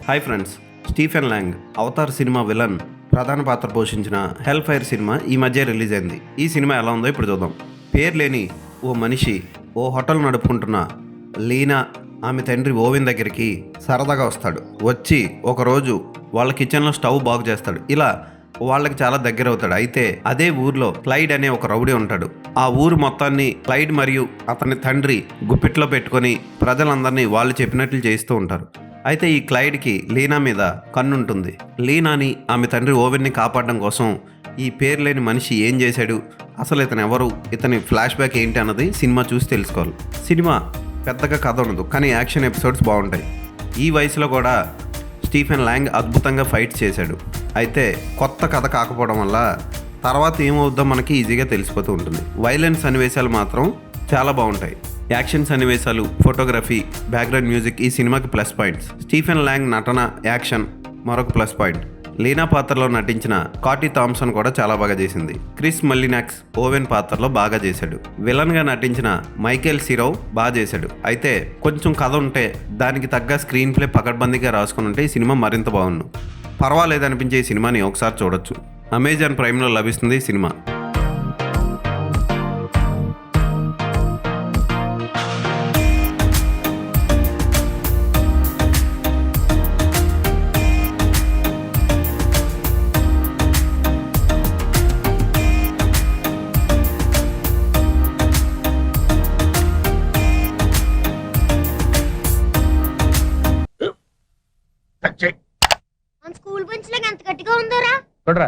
Hi friends, Stephen long Avatar cinema villain ప్రధాన పాత్ర పోషించిన హెల్ ఫైర్ సినిమా ఈ మధ్య రిలీజ్ అయింది. ఈ సినిమా ఎలా ఉందో ఇప్పుడు చూద్దాం. పేరు లేని ఓ మనిషి ఓ హోటల్ నడుపుకుంటున్న లీనా ఆమె తండ్రి ఓవెన్ దగ్గరికి సరదాగా వస్తాడు. వచ్చి ఒకరోజు వాళ్ళ కిచెన్లో స్టవ్ బాగు చేస్తాడు. ఇలా వాళ్ళకి చాలా దగ్గర అవుతాడు. అయితే అదే ఊర్లో క్లైడ్ అనే ఒక రౌడీ ఉంటాడు. ఆ ఊరు మొత్తాన్ని క్లైడ్ మరియు అతని తండ్రి గుప్పిట్లో పెట్టుకొని ప్రజలందరినీ వాళ్ళు చెప్పినట్లు చేస్తూ ఉంటారు. అయితే ఈ క్లైడ్కి లీనా మీద కన్నుంటుంది. లీనాని ఆమె తండ్రి ఓవెన్ని కాపాడడం కోసం ఈ పేరు లేని మనిషి ఏం చేశాడు, అసలు ఇతను ఎవరు, ఇతని ఫ్లాష్ బ్యాక్ ఏంటి అన్నది సినిమా చూసి తెలుసుకోవాలి. సినిమా పెద్దగా కథ ఉండదు, కానీ యాక్షన్ ఎపిసోడ్స్ బాగుంటాయి. ఈ వయసులో కూడా స్టీఫెన్ లాంగ్ అద్భుతంగా ఫైట్ చేశాడు. అయితే కొత్త కథ కాకపోవడం వల్ల తర్వాత ఏమవుద్దో మనకి ఈజీగా తెలిసిపోతూ ఉంటుంది. వైలెన్స్ సన్నివేశాలు మాత్రం చాలా బాగుంటాయి. యాక్షన్ సన్నివేశాలు, ఫోటోగ్రఫీ, బ్యాక్గ్రౌండ్ మ్యూజిక్ ఈ సినిమాకి ప్లస్ పాయింట్స్. స్టీఫెన్ లాంగ్ నటన, యాక్షన్ మరొక ప్లస్ పాయింట్. లీనా పాత్రలో నటించిన కాటీ థామ్సన్ కూడా చాలా బాగా చేసింది. క్రిస్ మల్లినాక్స్ ఓవెన్ పాత్రలో బాగా చేశాడు. విలన్గా నటించిన మైకేల్ సిరోవ్ బాగా చేశాడు. అయితే కొంచెం కథ ఉంటే దానికి తగ్గ స్క్రీన్ ప్లే పకడ్బందీగా రాసుకుని ఉంటే ఈ సినిమా మరింత బాగుండు. పర్వాలేదనిపించే ఈ సినిమాని ఒకసారి చూడొచ్చు. అమెజాన్ ప్రైమ్లో లభిస్తుంది ఈ సినిమా. మన స్కూల్ బెంచ్ లాగా ఎంత గట్టిగా ఉందోరా. కొట్రా,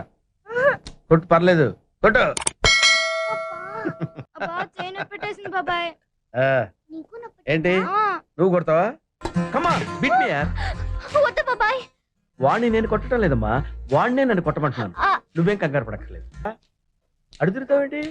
కొట్టు, పర్లేదు, కొట్టు. అబ్బా చైన్ పెట్టేసింది బాబాయ్. నీకు నొప్పి ఏంటి నువ్వు కొడతావా? కమా బిట్ మీ యార్. వద్దు బాబాయ్. వాణ్ణి నేను కొట్టడం లేదమ్మా, వాణ్ణే నన్ను కొట్టమంటున్నాను. నువ్వేం కంగారు పడక్కర్లేదు. అడుగుతావేంటి?